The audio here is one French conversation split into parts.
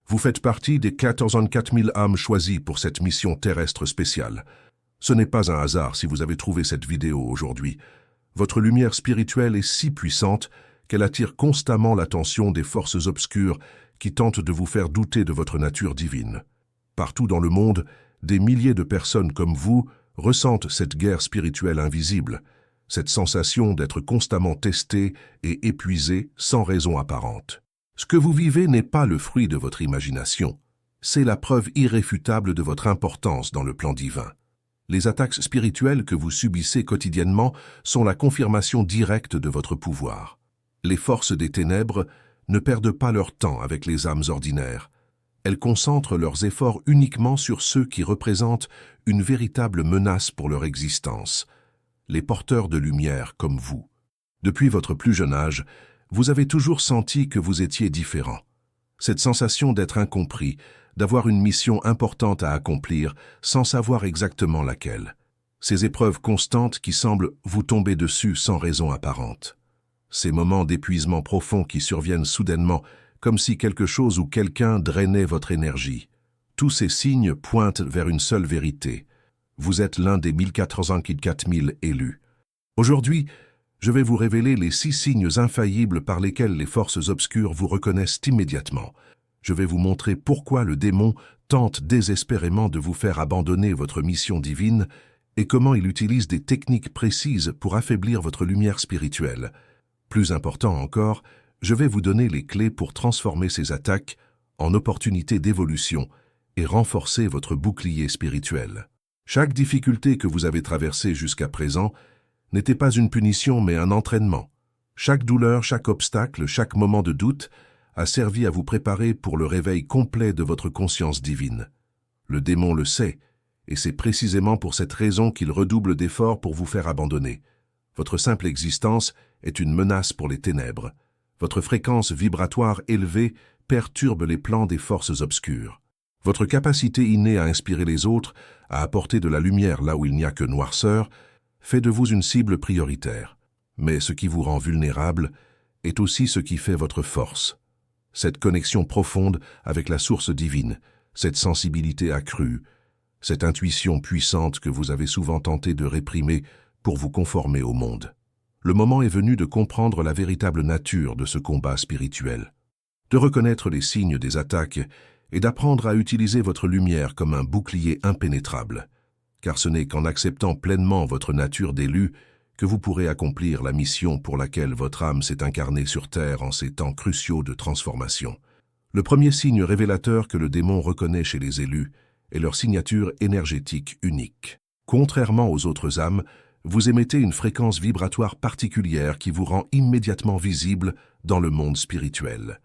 Vous faites partie des 44 000 âmes choisies pour cette mission terrestre spéciale. Ce n'est pas un hasard si vous avez trouvé cette vidéo aujourd'hui. Votre lumière spirituelle est si puissante qu'elle attire constamment l'attention des forces obscures qui tentent de vous faire douter de votre nature divine. Partout dans le monde, des milliers de personnes comme vous ressentent cette guerre spirituelle invisible, cette sensation d'être constamment testé et épuisé sans raison apparente. Ce que vous vivez n'est pas le fruit de votre imagination, c'est la preuve irréfutable de votre importance dans le plan divin. Les attaques spirituelles que vous subissez quotidiennement sont la confirmation directe de votre pouvoir. Les forces des ténèbres ne perdent pas leur temps avec les âmes ordinaires. Elles concentrent leurs efforts uniquement sur ceux qui représentent une véritable menace pour leur existence, les porteurs de lumière comme vous. Depuis votre plus jeune âge, vous avez toujours senti que vous étiez différent. Cette sensation d'être incompris, d'avoir une mission importante à accomplir sans savoir exactement laquelle. Ces épreuves constantes qui semblent vous tomber dessus sans raison apparente. Ces moments d'épuisement profond qui surviennent soudainement, comme si quelque chose ou quelqu'un drainait votre énergie. Tous ces signes pointent vers une seule vérité. Vous êtes l'un des 1444 000 élus. Aujourd'hui, je vais vous révéler les 6 signes infaillibles par lesquels les forces obscures vous reconnaissent immédiatement. Je vais vous montrer pourquoi le démon tente désespérément de vous faire abandonner votre mission divine et comment il utilise des techniques précises pour affaiblir votre lumière spirituelle. Plus important encore, je vais vous donner les clés pour transformer ces attaques en opportunités d'évolution et renforcer votre bouclier spirituel. Chaque difficulté que vous avez traversée jusqu'à présent n'était pas une punition mais un entraînement. Chaque douleur, chaque obstacle, chaque moment de doute a servi à vous préparer pour le réveil complet de votre conscience divine. Le démon le sait, et c'est précisément pour cette raison qu'il redouble d'efforts pour vous faire abandonner. Votre simple existence est une menace pour les ténèbres. Votre fréquence vibratoire élevée perturbe les plans des forces obscures. Votre capacité innée à inspirer les autres, à apporter de la lumière là où il n'y a que noirceur, fait de vous une cible prioritaire. Mais ce qui vous rend vulnérable est aussi ce qui fait votre force. Cette connexion profonde avec la source divine, cette sensibilité accrue, cette intuition puissante que vous avez souvent tenté de réprimer pour vous conformer au monde. Le moment est venu de comprendre la véritable nature de ce combat spirituel, de reconnaître les signes des attaques et d'apprendre à utiliser votre lumière comme un bouclier impénétrable, car ce n'est qu'en acceptant pleinement votre nature d'élu que vous pourrez accomplir la mission pour laquelle votre âme s'est incarnée sur Terre en ces temps cruciaux de transformation. Le premier signe révélateur que le démon reconnaît chez les élus est leur signature énergétique unique. Contrairement aux autres âmes, vous émettez une fréquence vibratoire particulière qui vous rend immédiatement visible dans le monde spirituel.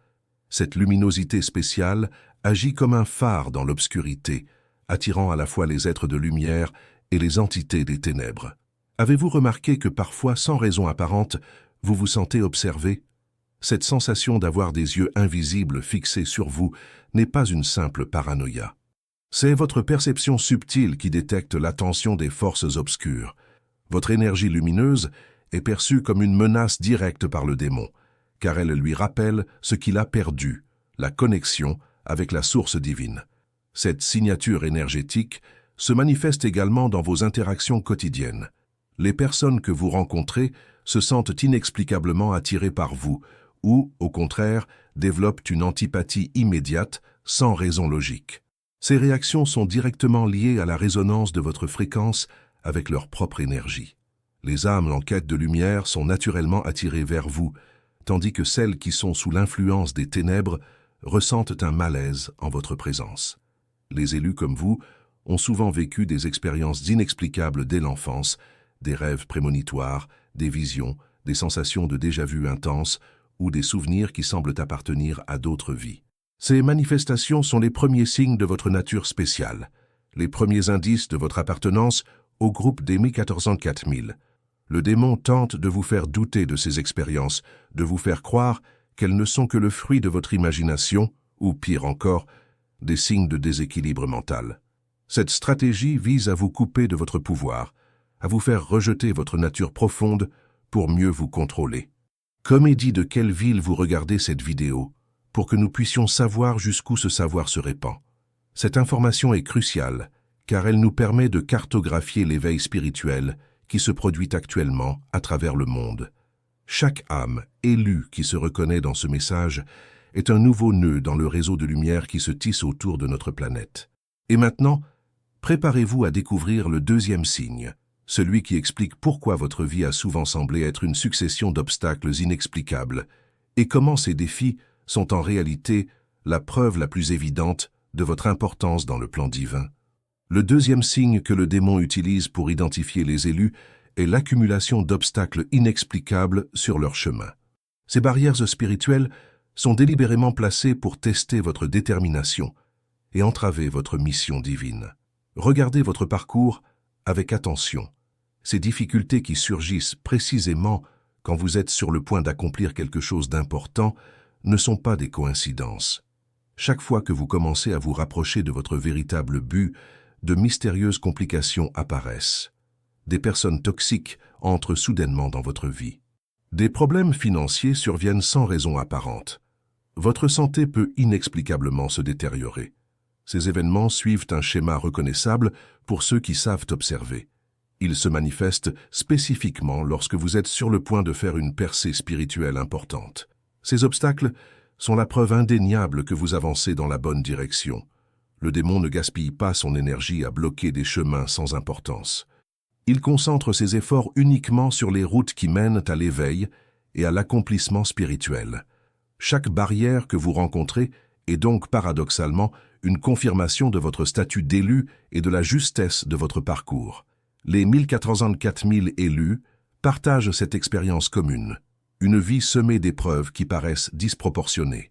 Cette luminosité spéciale agit comme un phare dans l'obscurité, attirant à la fois les êtres de lumière et les entités des ténèbres. Avez-vous remarqué que parfois, sans raison apparente, vous vous sentez observé? Cette sensation d'avoir des yeux invisibles fixés sur vous n'est pas une simple paranoïa. C'est votre perception subtile qui détecte l'attention des forces obscures. Votre énergie lumineuse est perçue comme une menace directe par le démon, car elle lui rappelle ce qu'il a perdu, la connexion avec la source divine. Cette signature énergétique se manifeste également dans vos interactions quotidiennes. Les personnes que vous rencontrez se sentent inexplicablement attirées par vous ou, au contraire, développent une antipathie immédiate sans raison logique. Ces réactions sont directement liées à la résonance de votre fréquence avec leur propre énergie. Les âmes en quête de lumière sont naturellement attirées vers vous, tandis que celles qui sont sous l'influence des ténèbres ressentent un malaise en votre présence. Les élus comme vous ont souvent vécu des expériences inexplicables dès l'enfance, des rêves prémonitoires, des visions, des sensations de déjà-vu intenses ou des souvenirs qui semblent appartenir à d'autres vies. Ces manifestations sont les premiers signes de votre nature spéciale, les premiers indices de votre appartenance au groupe des 1444 000. Le démon tente de vous faire douter de ces expériences, de vous faire croire qu'elles ne sont que le fruit de votre imagination, ou pire encore, des signes de déséquilibre mental. Cette stratégie vise à vous couper de votre pouvoir, à vous faire rejeter votre nature profonde pour mieux vous contrôler. Comédie de quelle ville vous regardez cette vidéo? pour que nous puissions savoir jusqu'où ce savoir se répand. Cette information est cruciale, car elle nous permet de cartographier l'éveil spirituel qui se produit actuellement à travers le monde. Chaque âme élue qui se reconnaît dans ce message est un nouveau nœud dans le réseau de lumière qui se tisse autour de notre planète. Et maintenant, préparez-vous à découvrir le deuxième signe, celui qui explique pourquoi votre vie a souvent semblé être une succession d'obstacles inexplicables, et comment ces défis sont en réalité la preuve la plus évidente de votre importance dans le plan divin. Le deuxième signe que le démon utilise pour identifier les élus est l'accumulation d'obstacles inexplicables sur leur chemin. Ces barrières spirituelles sont délibérément placées pour tester votre détermination et entraver votre mission divine. Regardez votre parcours avec attention. Ces difficultés qui surgissent précisément quand vous êtes sur le point d'accomplir quelque chose d'important ne sont pas des coïncidences. Chaque fois que vous commencez à vous rapprocher de votre véritable but, de mystérieuses complications apparaissent. Des personnes toxiques entrent soudainement dans votre vie. Des problèmes financiers surviennent sans raison apparente. Votre santé peut inexplicablement se détériorer. Ces événements suivent un schéma reconnaissable pour ceux qui savent observer. Ils se manifestent spécifiquement lorsque vous êtes sur le point de faire une percée spirituelle importante. Ces obstacles sont la preuve indéniable que vous avancez dans la bonne direction. Le démon ne gaspille pas son énergie à bloquer des chemins sans importance. Il concentre ses efforts uniquement sur les routes qui mènent à l'éveil et à l'accomplissement spirituel. Chaque barrière que vous rencontrez est donc paradoxalement une confirmation de votre statut d'élu et de la justesse de votre parcours. Les 1084 000 élus partagent cette expérience commune, une vie semée d'épreuves qui paraissent disproportionnées.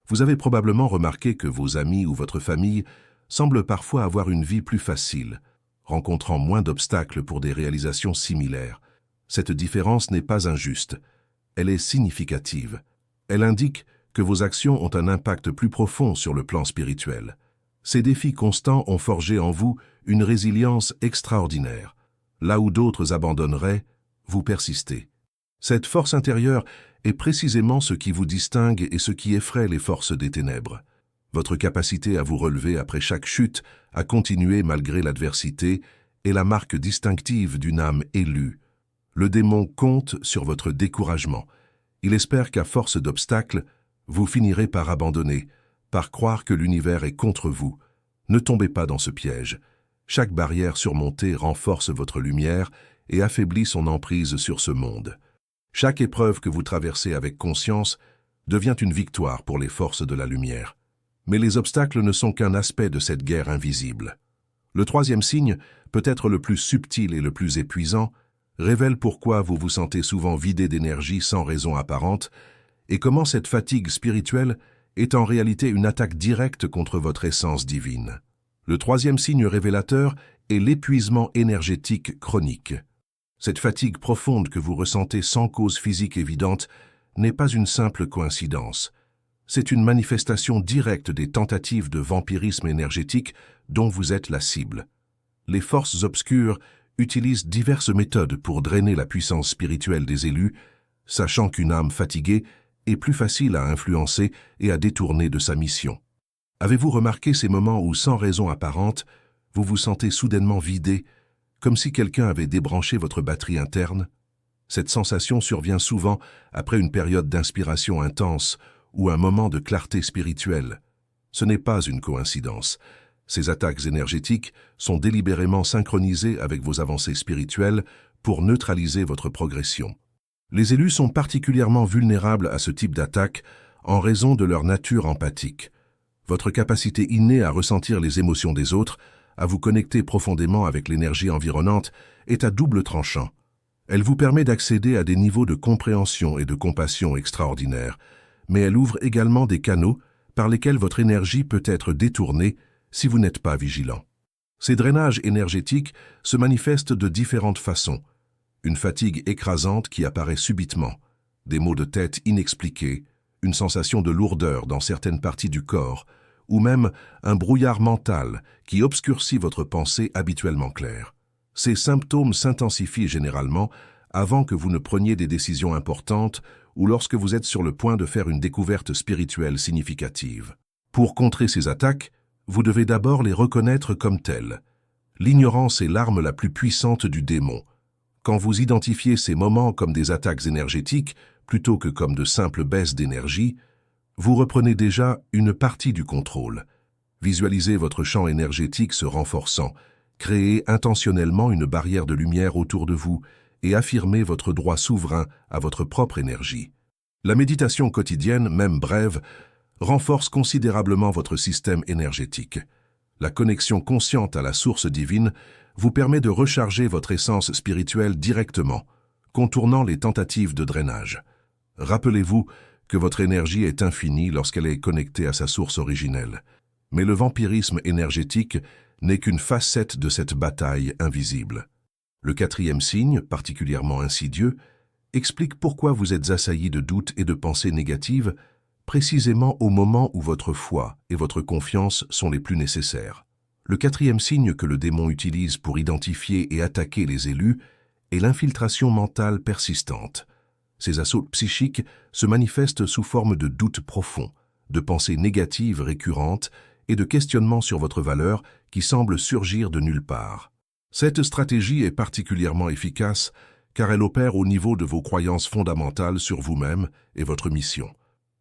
Vous avez probablement remarqué que vos amis ou votre famille semblent parfois avoir une vie plus facile, rencontrant moins d'obstacles pour des réalisations similaires. Cette différence n'est pas injuste, elle est significative. Elle indique que vos actions ont un impact plus profond sur le plan spirituel. Ces défis constants ont forgé en vous une résilience extraordinaire. Là où d'autres abandonneraient, vous persistez. Cette force intérieure est précisément ce qui vous distingue et ce qui effraie les forces des ténèbres. Votre capacité à vous relever après chaque chute, à continuer malgré l'adversité, est la marque distinctive d'une âme élue. Le démon compte sur votre découragement. Il espère qu'à force d'obstacles, vous finirez par abandonner, par croire que l'univers est contre vous. Ne tombez pas dans ce piège. Chaque barrière surmontée renforce votre lumière et affaiblit son emprise sur ce monde. Chaque épreuve que vous traversez avec conscience devient une victoire pour les forces de la lumière. Mais les obstacles ne sont qu'un aspect de cette guerre invisible. Le troisième signe, peut-être le plus subtil et le plus épuisant, révèle pourquoi vous vous sentez souvent vidé d'énergie sans raison apparente et comment cette fatigue spirituelle est en réalité une attaque directe contre votre essence divine. Le troisième signe révélateur est l'épuisement énergétique chronique. Cette fatigue profonde que vous ressentez sans cause physique évidente n'est pas une simple coïncidence. C'est une manifestation directe des tentatives de vampirisme énergétique dont vous êtes la cible. Les forces obscures utilisent diverses méthodes pour drainer la puissance spirituelle des élus, sachant qu'une âme fatiguée est plus facile à influencer et à détourner de sa mission. Avez-vous remarqué ces moments où, sans raison apparente, vous vous sentez soudainement vidé, comme si quelqu'un avait débranché votre batterie interne? Cette sensation survient souvent après une période d'inspiration intense ou un moment de clarté spirituelle. Ce n'est pas une coïncidence. Ces attaques énergétiques sont délibérément synchronisées avec vos avancées spirituelles pour neutraliser votre progression. Les élus sont particulièrement vulnérables à ce type d'attaque en raison de leur nature empathique. Votre capacité innée à ressentir les émotions des autres, à vous connecter profondément avec l'énergie environnante, est à double tranchant. Elle vous permet d'accéder à des niveaux de compréhension et de compassion extraordinaires, mais elle ouvre également des canaux par lesquels votre énergie peut être détournée si vous n'êtes pas vigilant. Ces drainages énergétiques se manifestent de différentes façons. Une fatigue écrasante qui apparaît subitement, des maux de tête inexpliqués, une sensation de lourdeur dans certaines parties du corps, ou même un brouillard mental qui obscurcit votre pensée habituellement claire. Ces symptômes s'intensifient généralement avant que vous ne preniez des décisions importantes ou lorsque vous êtes sur le point de faire une découverte spirituelle significative. Pour contrer ces attaques, vous devez d'abord les reconnaître comme telles. L'ignorance est l'arme la plus puissante du démon. Quand vous identifiez ces moments comme des attaques énergétiques, plutôt que comme de simples baisses d'énergie, vous reprenez déjà une partie du contrôle. Visualisez votre champ énergétique se renforçant, créez intentionnellement une barrière de lumière autour de vous et affirmez votre droit souverain à votre propre énergie. La méditation quotidienne, même brève, renforce considérablement votre système énergétique. La connexion consciente à la source divine vous permet de recharger votre essence spirituelle directement, contournant les tentatives de drainage. Rappelez-vous que votre énergie est infinie lorsqu'elle est connectée à sa source originelle. Mais le vampirisme énergétique n'est qu'une facette de cette bataille invisible. Le quatrième signe, particulièrement insidieux, explique pourquoi vous êtes assailli de doutes et de pensées négatives, précisément au moment où votre foi et votre confiance sont les plus nécessaires. Le quatrième signe que le démon utilise pour identifier et attaquer les élus est l'infiltration mentale persistante. Ces assauts psychiques se manifestent sous forme de doutes profonds, de pensées négatives récurrentes et de questionnements sur votre valeur qui semblent surgir de nulle part. Cette stratégie est particulièrement efficace car elle opère au niveau de vos croyances fondamentales sur vous-même et votre mission.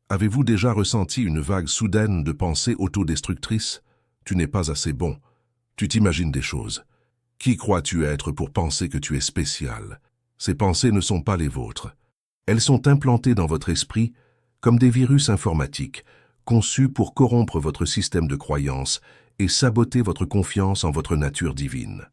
Avez-vous déjà ressenti une vague soudaine de pensées autodestructrices ? Tu n'es pas assez bon. Tu t'imagines des choses. Qui crois-tu être pour penser que tu es spécial ? Ces pensées ne sont pas les vôtres. Elles sont implantées dans votre esprit comme des virus informatiques, conçus pour corrompre votre système de croyances et saboter votre confiance en votre nature divine.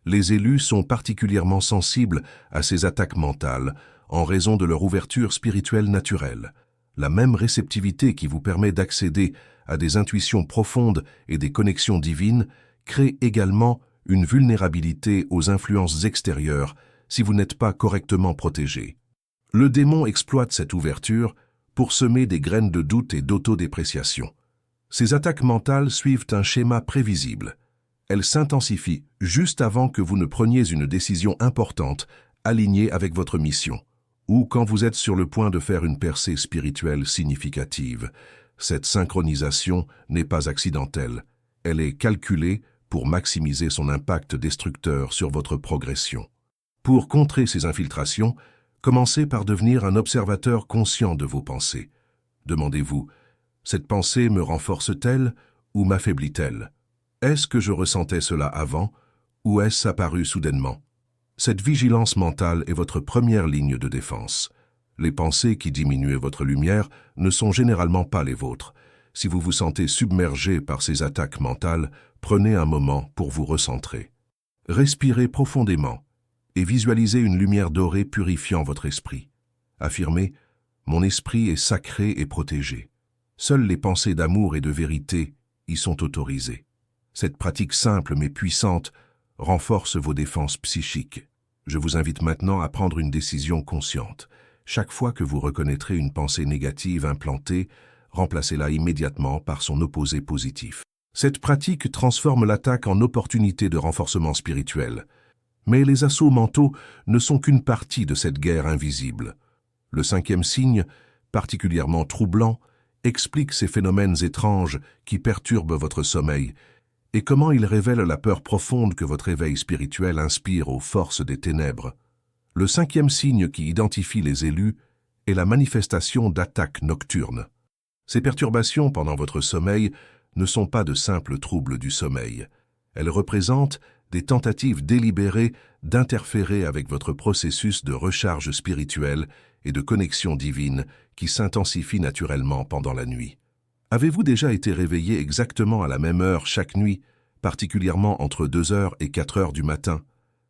Les élus sont particulièrement sensibles à ces attaques mentales en raison de leur ouverture spirituelle naturelle. La même réceptivité qui vous permet d'accéder à des intuitions profondes et des connexions divines crée également une vulnérabilité aux influences extérieures si vous n'êtes pas correctement protégé. Le démon exploite cette ouverture pour semer des graines de doute et d'autodépréciation. Ces attaques mentales suivent un schéma prévisible. Elles s'intensifient juste avant que vous ne preniez une décision importante alignée avec votre mission, ou quand vous êtes sur le point de faire une percée spirituelle significative. Cette synchronisation n'est pas accidentelle, elle est calculée pour maximiser son impact destructeur sur votre progression. Pour contrer ces infiltrations, commencez par devenir un observateur conscient de vos pensées. Demandez-vous, cette pensée me renforce-t-elle ou m'affaiblit-elle ? Est-ce que je ressentais cela avant ou est-ce apparu soudainement ? Cette vigilance mentale est votre première ligne de défense. Les pensées qui diminuent votre lumière ne sont généralement pas les vôtres. Si vous vous sentez submergé par ces attaques mentales, prenez un moment pour vous recentrer. Respirez profondément et visualisez une lumière dorée purifiant votre esprit. Affirmez « Mon esprit est sacré et protégé ». Seules les pensées d'amour et de vérité y sont autorisées. Cette pratique simple mais puissante renforce vos défenses psychiques. Je vous invite maintenant à prendre une décision consciente. Chaque fois que vous reconnaîtrez une pensée négative implantée, remplacez-la immédiatement par son opposé positif. Cette pratique transforme l'attaque en opportunité de renforcement spirituel. Mais les assauts mentaux ne sont qu'une partie de cette guerre invisible. Le cinquième signe, particulièrement troublant, explique ces phénomènes étranges qui perturbent votre sommeil et comment ils révèlent la peur profonde que votre éveil spirituel inspire aux forces des ténèbres. Le cinquième signe qui identifie les élus est la manifestation d'attaques nocturnes. Ces perturbations pendant votre sommeil ne sont pas de simples troubles du sommeil. Elles représentent des tentatives délibérées d'interférer avec votre processus de recharge spirituelle et de connexion divine qui s'intensifie naturellement pendant la nuit. Avez-vous déjà été réveillé exactement à la même heure chaque nuit, particulièrement entre 2h et 4h du matin?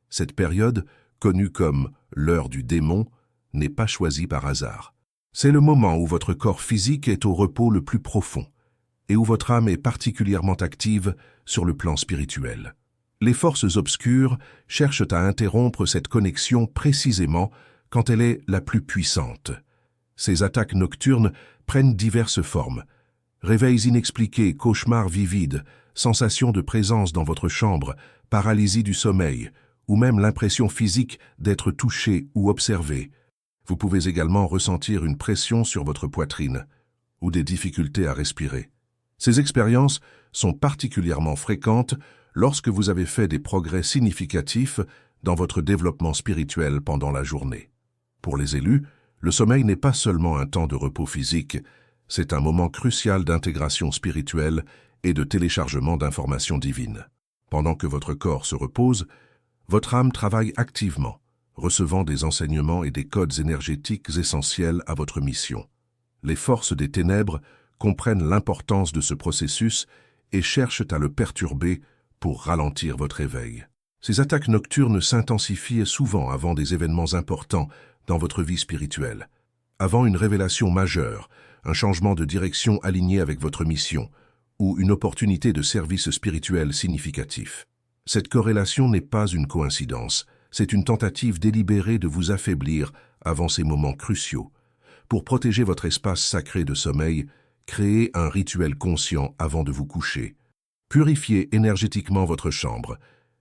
Cette période, connue comme l'heure du démon, n'est pas choisie par hasard. C'est le moment où votre corps physique est au repos le plus profond et où votre âme est particulièrement active sur le plan spirituel. Les forces obscures cherchent à interrompre cette connexion précisément quand elle est la plus puissante. Ces attaques nocturnes prennent diverses formes. Réveils inexpliqués, cauchemars vivides, sensation de présence dans votre chambre, paralysie du sommeil, ou même l'impression physique d'être touché ou observé. Vous pouvez également ressentir une pression sur votre poitrine ou des difficultés à respirer. Ces expériences sont particulièrement fréquentes lorsque vous avez fait des progrès significatifs dans votre développement spirituel pendant la journée. Pour les élus, le sommeil n'est pas seulement un temps de repos physique, c'est un moment crucial d'intégration spirituelle et de téléchargement d'informations divines. Pendant que votre corps se repose, votre âme travaille activement, recevant des enseignements et des codes énergétiques essentiels à votre mission. Les forces des ténèbres comprennent l'importance de ce processus et cherchent à le perturber pour ralentir votre éveil. Ces attaques nocturnes s'intensifient souvent avant des événements importants dans votre vie spirituelle. Avant une révélation majeure, un changement de direction aligné avec votre mission, ou une opportunité de service spirituel significatif. Cette corrélation n'est pas une coïncidence, c'est une tentative délibérée de vous affaiblir avant ces moments cruciaux. Pour protéger votre espace sacré de sommeil, créez un rituel conscient avant de vous coucher. Purifiez énergétiquement votre chambre,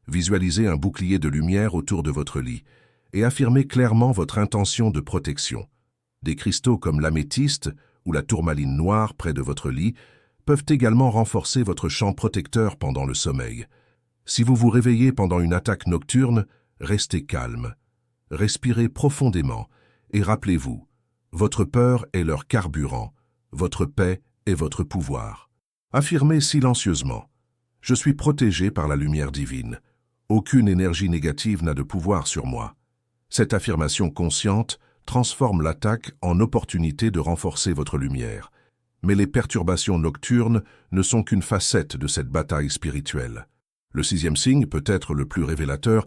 visualisez un bouclier de lumière autour de votre lit et affirmez clairement votre intention de protection. Des cristaux comme l'améthyste ou la tourmaline noire près de votre lit peuvent également renforcer votre champ protecteur pendant le sommeil. Si vous vous réveillez pendant une attaque nocturne, restez calme. Respirez profondément et rappelez-vous, votre peur est leur carburant, votre paix est votre pouvoir. Affirmez silencieusement, « Je suis protégé par la lumière divine. Aucune énergie négative n'a de pouvoir sur moi. » Cette affirmation consciente transforme l'attaque en opportunité de renforcer votre lumière. Mais les perturbations nocturnes ne sont qu'une facette de cette bataille spirituelle. Le 6e signe, peut-être le plus révélateur,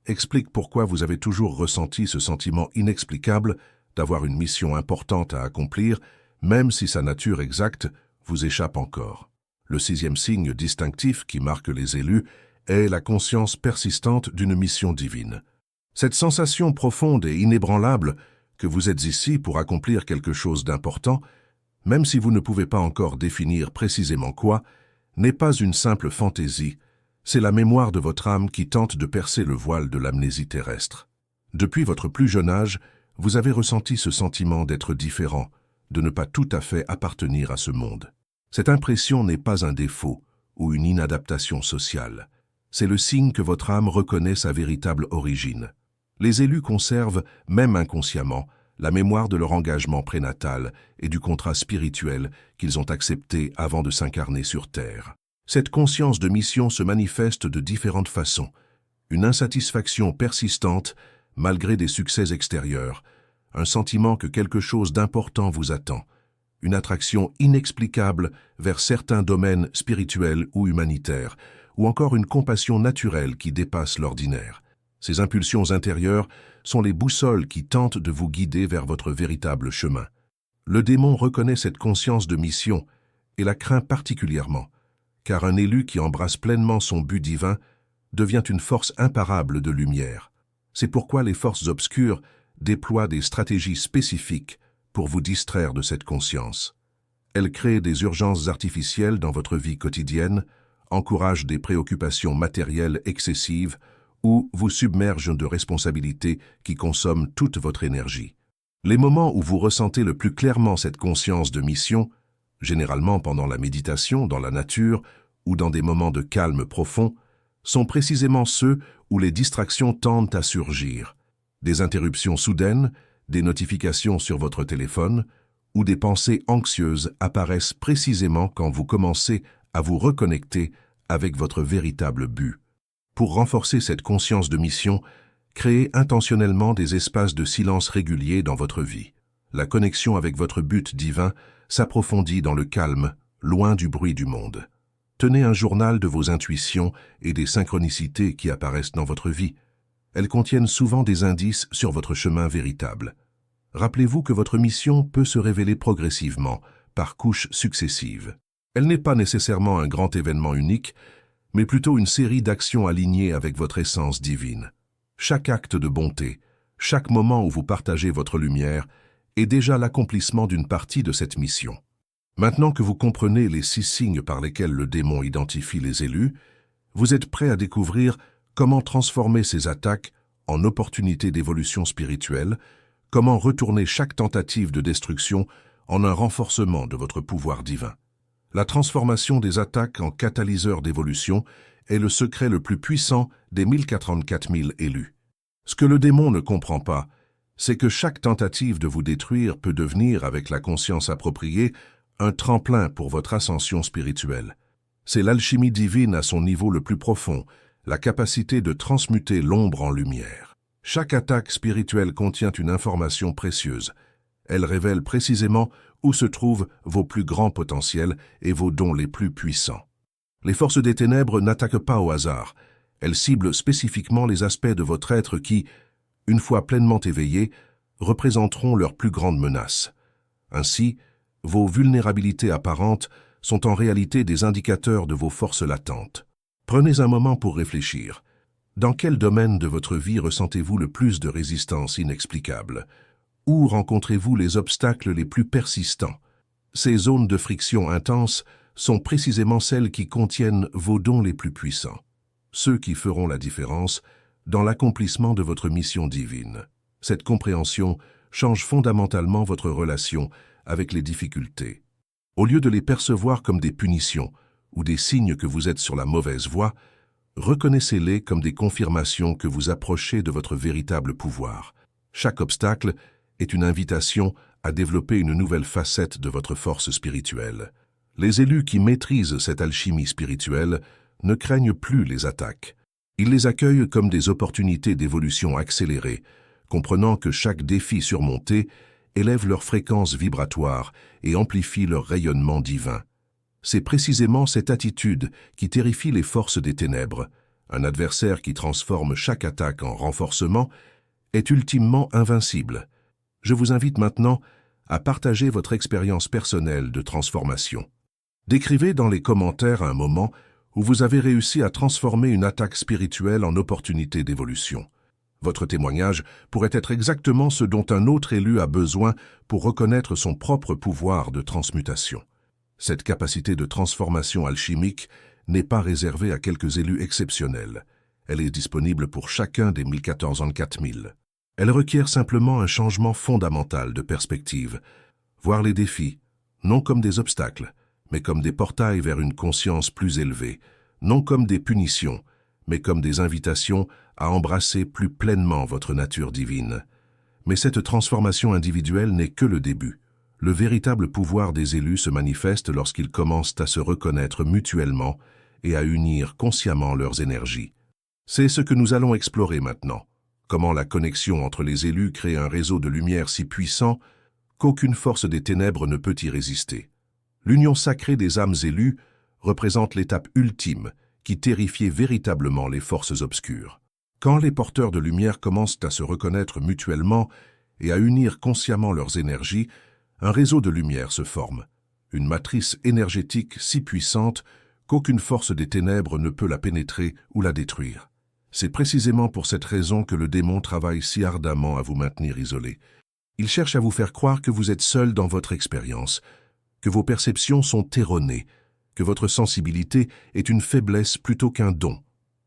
explique pourquoi vous avez toujours ressenti ce sentiment inexplicable d'avoir une mission importante à accomplir, même si sa nature exacte vous échappe encore. Le 6e signe distinctif qui marque les élus est la conscience persistante d'une mission divine. Cette sensation profonde et inébranlable que vous êtes ici pour accomplir quelque chose d'important, même si vous ne pouvez pas encore définir précisément quoi, n'est pas une simple fantaisie, c'est la mémoire de votre âme qui tente de percer le voile de l'amnésie terrestre. Depuis votre plus jeune âge, vous avez ressenti ce sentiment d'être différent, de ne pas tout à fait appartenir à ce monde. Cette impression n'est pas un défaut ou une inadaptation sociale. C'est le signe que votre âme reconnaît sa véritable origine. Les élus conservent, même inconsciemment, la mémoire de leur engagement prénatal et du contrat spirituel qu'ils ont accepté avant de s'incarner sur Terre. Cette conscience de mission se manifeste de différentes façons. Une insatisfaction persistante, malgré des succès extérieurs, un sentiment que quelque chose d'important vous attend, une attraction inexplicable vers certains domaines spirituels ou humanitaires, ou encore une compassion naturelle qui dépasse l'ordinaire. Ces impulsions intérieures sont les boussoles qui tentent de vous guider vers votre véritable chemin. Le démon reconnaît cette conscience de mission et la craint particulièrement, car un élu qui embrasse pleinement son but divin devient une force imparable de lumière. C'est pourquoi les forces obscures déploient des stratégies spécifiques pour vous distraire de cette conscience. Elles créent des urgences artificielles dans votre vie quotidienne, encouragent des préoccupations matérielles excessives ou vous submergent de responsabilités qui consomment toute votre énergie. Les moments où vous ressentez le plus clairement cette conscience de mission, généralement pendant la méditation, dans la nature ou dans des moments de calme profond, sont précisément ceux où les distractions tendent à surgir. Des interruptions soudaines, des notifications sur votre téléphone ou des pensées anxieuses apparaissent précisément quand vous commencez à vous reconnecter avec votre véritable but. Pour renforcer cette conscience de mission, créez intentionnellement des espaces de silence réguliers dans votre vie. La connexion avec votre but divin s'approfondit dans le calme, loin du bruit du monde. Tenez un journal de vos intuitions et des synchronicités qui apparaissent dans votre vie. Elles contiennent souvent des indices sur votre chemin véritable. Rappelez-vous que votre mission peut se révéler progressivement, par couches successives. Elle n'est pas nécessairement un grand événement unique, mais plutôt une série d'actions alignées avec votre essence divine. Chaque acte de bonté, chaque moment où vous partagez votre lumière, est déjà l'accomplissement d'une partie de cette mission. Maintenant que vous comprenez les 6 signes par lesquels le démon identifie les élus, vous êtes prêt à découvrir comment transformer ces attaques en opportunités d'évolution spirituelle, Comment retourner chaque tentative de destruction en un renforcement de votre pouvoir divin. La transformation des attaques en catalyseurs d'évolution est le secret le plus puissant des 1044 000 élus. Ce que le démon ne comprend pas, c'est que chaque tentative de vous détruire peut devenir, avec la conscience appropriée, un tremplin pour votre ascension spirituelle. C'est l'alchimie divine à son niveau le plus profond, la capacité de transmuter l'ombre en lumière. Chaque attaque spirituelle contient une information précieuse. Elle révèle précisément où se trouvent vos plus grands potentiels et vos dons les plus puissants. Les forces des ténèbres n'attaquent pas au hasard. Elles ciblent spécifiquement les aspects de votre être qui, une fois pleinement éveillés, représenteront leurs plus grandes menaces. Ainsi, vos vulnérabilités apparentes sont en réalité des indicateurs de vos forces latentes. Prenez un moment pour réfléchir. Dans quel domaine de votre vie ressentez-vous le plus de résistance inexplicable? Où rencontrez-vous les obstacles les plus persistants? Ces zones de friction intense sont précisément celles qui contiennent vos dons les plus puissants, ceux qui feront la différence dans l'accomplissement de votre mission divine. Cette compréhension change fondamentalement votre relation avec les difficultés. Au lieu de les percevoir comme des punitions ou des signes que vous êtes sur la mauvaise voie, reconnaissez-les comme des confirmations que vous approchez de votre véritable pouvoir. Chaque obstacle est une invitation à développer une nouvelle facette de votre force spirituelle. Les élus qui maîtrisent cette alchimie spirituelle ne craignent plus les attaques. Ils les accueillent comme des opportunités d'évolution accélérée, comprenant que chaque défi surmonté élève leur fréquence vibratoire et amplifie leur rayonnement divin. C'est précisément cette attitude qui terrifie les forces des ténèbres. Un adversaire qui transforme chaque attaque en renforcement est ultimement invincible. Je vous invite maintenant à partager votre expérience personnelle de transformation. Décrivez dans les commentaires un moment où vous avez réussi à transformer une attaque spirituelle en opportunité d'évolution. Votre témoignage pourrait être exactement ce dont un autre élu a besoin pour reconnaître son propre pouvoir de transmutation. Cette capacité de transformation alchimique n'est pas réservée à quelques élus exceptionnels. Elle est disponible pour chacun des 1044 000. Elle requiert simplement un changement fondamental de perspective, voir les défis, non comme des obstacles, mais comme des portails vers une conscience plus élevée, non comme des punitions, mais comme des invitations à embrasser plus pleinement votre nature divine. Mais cette transformation individuelle n'est que le début. Le véritable pouvoir des élus se manifeste lorsqu'ils commencent à se reconnaître mutuellement et à unir consciemment leurs énergies. C'est ce que nous allons explorer maintenant. Comment la connexion entre les élus crée un réseau de lumière si puissant qu'aucune force des ténèbres ne peut y résister. L'union sacrée des âmes élues représente l'étape ultime qui terrifiait véritablement les forces obscures. Quand les porteurs de lumière commencent à se reconnaître mutuellement et à unir consciemment leurs énergies, un réseau de lumière se forme, une matrice énergétique si puissante qu'aucune force des ténèbres ne peut la pénétrer ou la détruire. C'est précisément pour cette raison que le démon travaille si ardemment à vous maintenir isolé. Il cherche à vous faire croire que vous êtes seul dans votre expérience, que vos perceptions sont erronées, que votre sensibilité est une faiblesse plutôt qu'un don.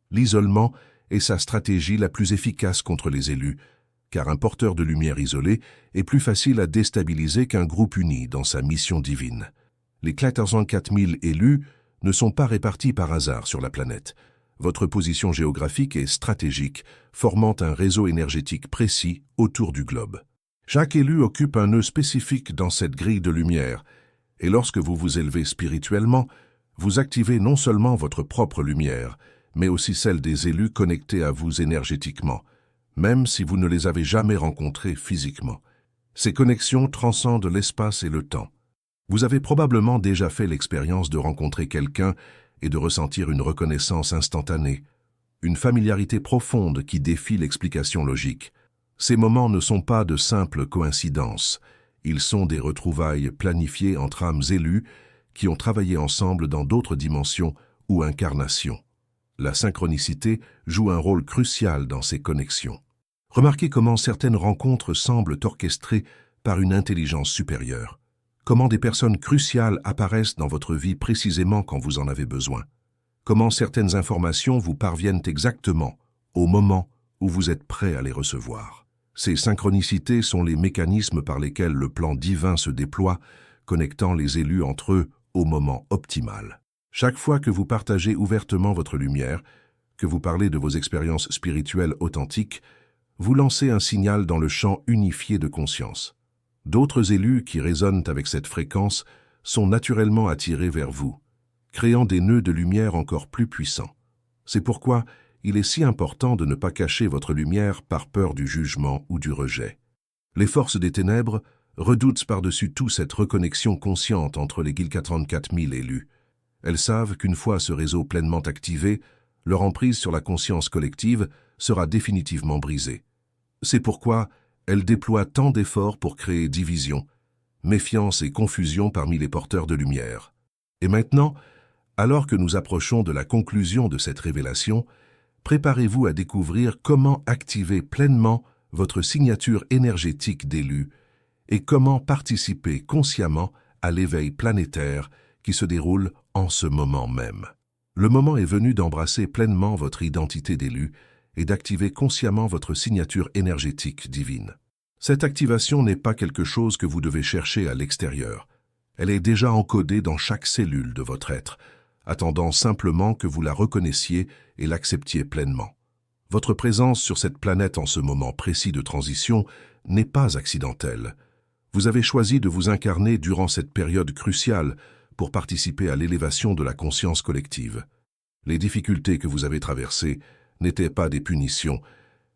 L'isolement est sa stratégie la plus efficace contre les élus, car un porteur de lumière isolé est plus facile à déstabiliser qu'un groupe uni dans sa mission divine. Les 404 000 élus ne sont pas répartis par hasard sur la planète. Votre position géographique est stratégique, formant un réseau énergétique précis autour du globe. Chaque élu occupe un nœud spécifique dans cette grille de lumière, et lorsque vous vous élevez spirituellement, vous activez non seulement votre propre lumière, mais aussi celle des élus connectés à vous énergétiquement, même si vous ne les avez jamais rencontrés physiquement. Ces connexions transcendent l'espace et le temps. Vous avez probablement déjà fait l'expérience de rencontrer quelqu'un et de ressentir une reconnaissance instantanée, une familiarité profonde qui défie l'explication logique. Ces moments ne sont pas de simples coïncidences, ils sont des retrouvailles planifiées entre âmes élues qui ont travaillé ensemble dans d'autres dimensions ou incarnations. La synchronicité joue un rôle crucial dans ces connexions. Remarquez comment certaines rencontres semblent orchestrées par une intelligence supérieure. Comment des personnes cruciales apparaissent dans votre vie précisément quand vous en avez besoin. Comment certaines informations vous parviennent exactement au moment où vous êtes prêt à les recevoir. Ces synchronicités sont les mécanismes par lesquels le plan divin se déploie, connectant les élus entre eux au moment optimal. Chaque fois que vous partagez ouvertement votre lumière, que vous parlez de vos expériences spirituelles authentiques, vous lancez un signal dans le champ unifié de conscience. D'autres élus qui résonnent avec cette fréquence sont naturellement attirés vers vous, créant des nœuds de lumière encore plus puissants. C'est pourquoi il est si important de ne pas cacher votre lumière par peur du jugement ou du rejet. Les forces des ténèbres redoutent par-dessus tout cette reconnexion consciente entre les 44 000 élus. Elles savent qu'une fois ce réseau pleinement activé, leur emprise sur la conscience collective sera définitivement brisée. C'est pourquoi elles déploient tant d'efforts pour créer division, méfiance et confusion parmi les porteurs de lumière. Et maintenant, alors que nous approchons de la conclusion de cette révélation, préparez-vous à découvrir comment activer pleinement votre signature énergétique d'élu et comment participer consciemment à l'éveil planétaire qui se déroule en ce moment même. Le moment est venu d'embrasser pleinement votre identité d'élu et d'activer consciemment votre signature énergétique divine. Cette activation n'est pas quelque chose que vous devez chercher à l'extérieur. Elle est déjà encodée dans chaque cellule de votre être, attendant simplement que vous la reconnaissiez et l'acceptiez pleinement. Votre présence sur cette planète en ce moment précis de transition n'est pas accidentelle. Vous avez choisi de vous incarner durant cette période cruciale pour participer à l'élévation de la conscience collective. Les difficultés que vous avez traversées n'étaient pas des punitions,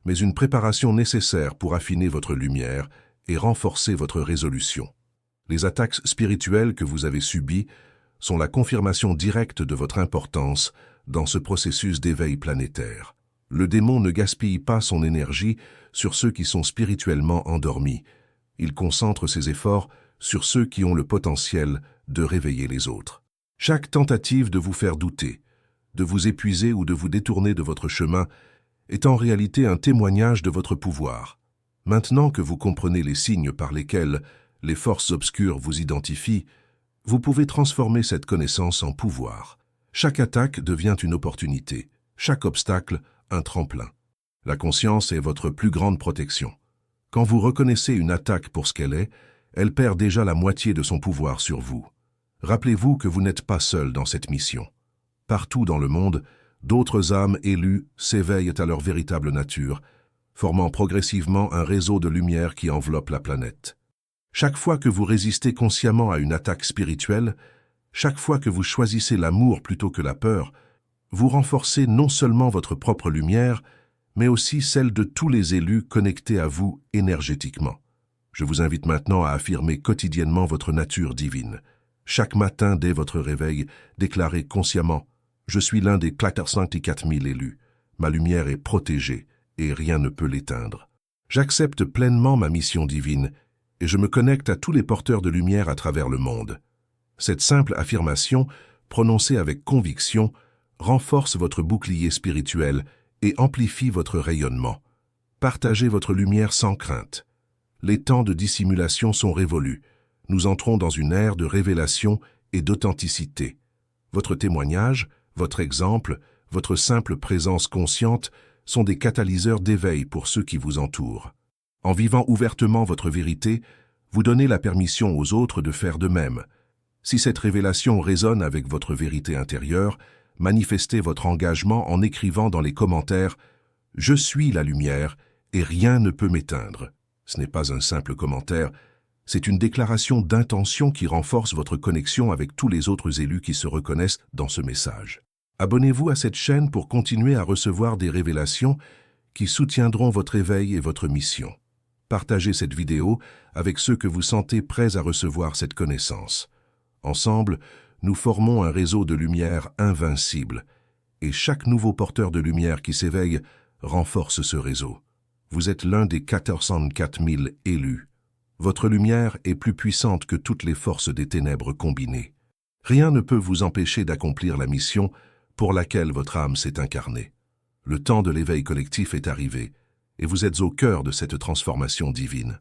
mais une préparation nécessaire pour affiner votre lumière et renforcer votre résolution. Les attaques spirituelles que vous avez subies sont la confirmation directe de votre importance dans ce processus d'éveil planétaire. Le démon ne gaspille pas son énergie sur ceux qui sont spirituellement endormis. Il concentre ses efforts sur ceux qui ont le potentiel de réveiller les autres. Chaque tentative de vous faire douter, de vous épuiser ou de vous détourner de votre chemin est en réalité un témoignage de votre pouvoir. Maintenant que vous comprenez les signes par lesquels les forces obscures vous identifient, vous pouvez transformer cette connaissance en pouvoir. Chaque attaque devient une opportunité, chaque obstacle un tremplin. La conscience est votre plus grande protection. Quand vous reconnaissez une attaque pour ce qu'elle est, elle perd déjà la moitié de son pouvoir sur vous. Rappelez-vous que vous n'êtes pas seul dans cette mission. Partout dans le monde, d'autres âmes élues s'éveillent à leur véritable nature, formant progressivement un réseau de lumière qui enveloppe la planète. Chaque fois que vous résistez consciemment à une attaque spirituelle, chaque fois que vous choisissez l'amour plutôt que la peur, vous renforcez non seulement votre propre lumière, mais aussi celle de tous les élus connectés à vous énergétiquement. Je vous invite maintenant à affirmer quotidiennement votre nature divine. Chaque matin dès votre réveil, déclarez consciemment « Je suis l'un des 44 000 élus. Ma lumière est protégée et rien ne peut l'éteindre. J'accepte pleinement ma mission divine et je me connecte à tous les porteurs de lumière à travers le monde. » Cette simple affirmation, prononcée avec conviction, renforce votre bouclier spirituel et amplifie votre rayonnement. Partagez votre lumière sans crainte. Les temps de dissimulation sont révolus. Nous entrons dans une ère de révélation et d'authenticité. Votre témoignage, votre exemple, votre simple présence consciente sont des catalyseurs d'éveil pour ceux qui vous entourent. En vivant ouvertement votre vérité, vous donnez la permission aux autres de faire de même. Si cette révélation résonne avec votre vérité intérieure, manifestez votre engagement en écrivant dans les commentaires « Je suis la lumière et rien ne peut m'éteindre ». Ce n'est pas un simple commentaire, c'est une déclaration d'intention qui renforce votre connexion avec tous les autres élus qui se reconnaissent dans ce message. Abonnez-vous à cette chaîne pour continuer à recevoir des révélations qui soutiendront votre éveil et votre mission. Partagez cette vidéo avec ceux que vous sentez prêts à recevoir cette connaissance. Ensemble, nous formons un réseau de lumière invincible, et chaque nouveau porteur de lumière qui s'éveille renforce ce réseau. Vous êtes l'un des 44 000 élus. Votre lumière est plus puissante que toutes les forces des ténèbres combinées. Rien ne peut vous empêcher d'accomplir la mission pour laquelle votre âme s'est incarnée. Le temps de l'éveil collectif est arrivé, et vous êtes au cœur de cette transformation divine.